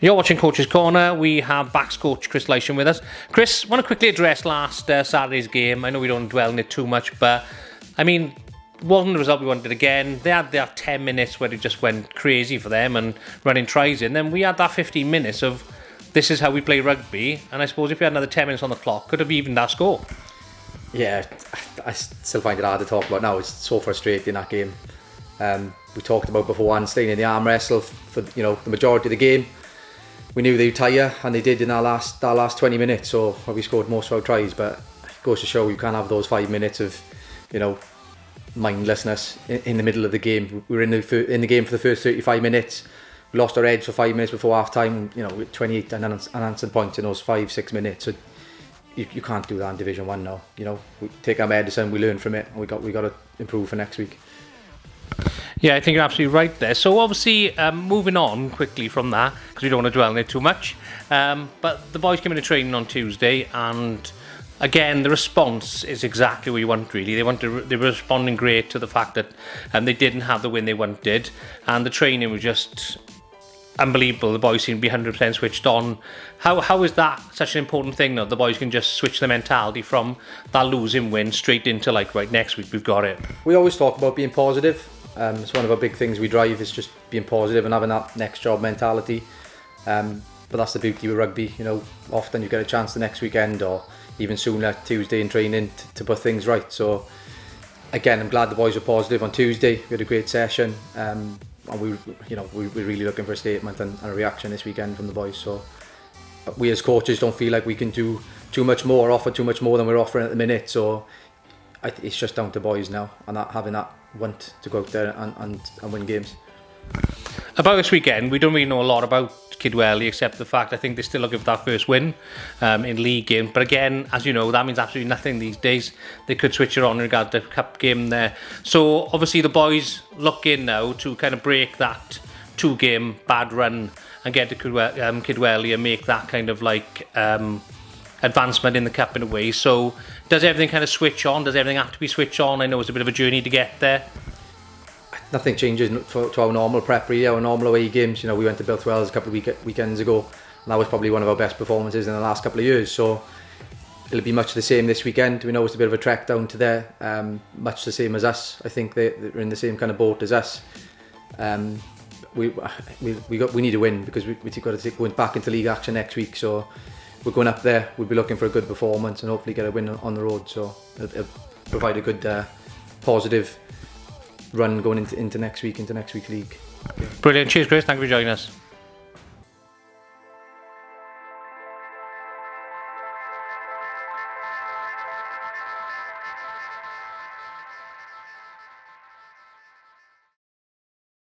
You're watching Coach's Corner. We have backs coach Chris Leyshon with us. Chris, I want to quickly address last Saturday's game. I know we don't dwell on it too much, but I mean, wasn't the result we wanted again. They had their 10 minutes where it just went crazy for them and running tries in. Then we had that 15 minutes of this is how we play rugby. And I suppose if we had another 10 minutes on the clock, could have evened our score. Yeah, I still find it hard to talk about now. It's so frustrating, that game. We talked about beforehand staying in the arm wrestle for the majority of the game. We knew they'd tire, and they did in our last 20 minutes. So we scored most of our tries, but it goes to show you can't have those 5 minutes of mindlessness in the middle of the game. We were in the game for the first 35 minutes. We lost our edge for 5 minutes before half time. With 28 unanswered points in those 5-6 minutes. So you can't do that in Division 1 now. We take our medicine, we learn from it, and we got to improve for next week. Yeah, I think you're absolutely right there. So obviously, moving on quickly from that, because we don't want to dwell on it too much. But the boys came into training on Tuesday, and again, the response is exactly what you want, really. They were responding great to the fact that they didn't have the win they wanted, and the training was just unbelievable. The boys seem to be 100% switched on. How is that such an important thing, though? The boys can just switch the mentality from that losing win straight into right, next week we've got it. We always talk about being positive. It's one of our big things we drive, is just being positive and having that next job mentality. But that's the beauty with rugby. Often you get a chance the next weekend or even sooner, Tuesday in training, to put things right. So again, I'm glad the boys were positive on Tuesday. We had a great session, and we're really looking for a statement and a reaction this weekend from the boys. So we as coaches don't feel like we can do too much more, offer too much more than we're offering at the minute. So it's just down to boys now, and having that want to go out there and win games. About this weekend, we don't really know a lot about Kidwelly, except the fact I think they're still looking for that first win in league game. But again, as you know, that means absolutely nothing these days. They could switch it on in regard to the cup game there. So obviously the boys look in now to kind of break that 2-game bad run and get to Kidwelly and make that kind of advancement in the cup in a way. So does everything kind of switch on? Does everything have to be switched on? I know it's a bit of a journey to get there. Nothing changes to our normal prep, really. Our normal away games. We went to Built Wells a couple of weekends ago, and that was probably one of our best performances in the last couple of years. So it'll be much the same this weekend. We know it's a bit of a trek down to there, much the same as us. I think they're in the same kind of boat as us. We need a win because we've got to go back into league action next week. So we're going up there. We'll be looking for a good performance and hopefully get a win on the road. So it'll provide a good positive run going into next week league. Brilliant. Cheers, Chris. Thank you for joining us.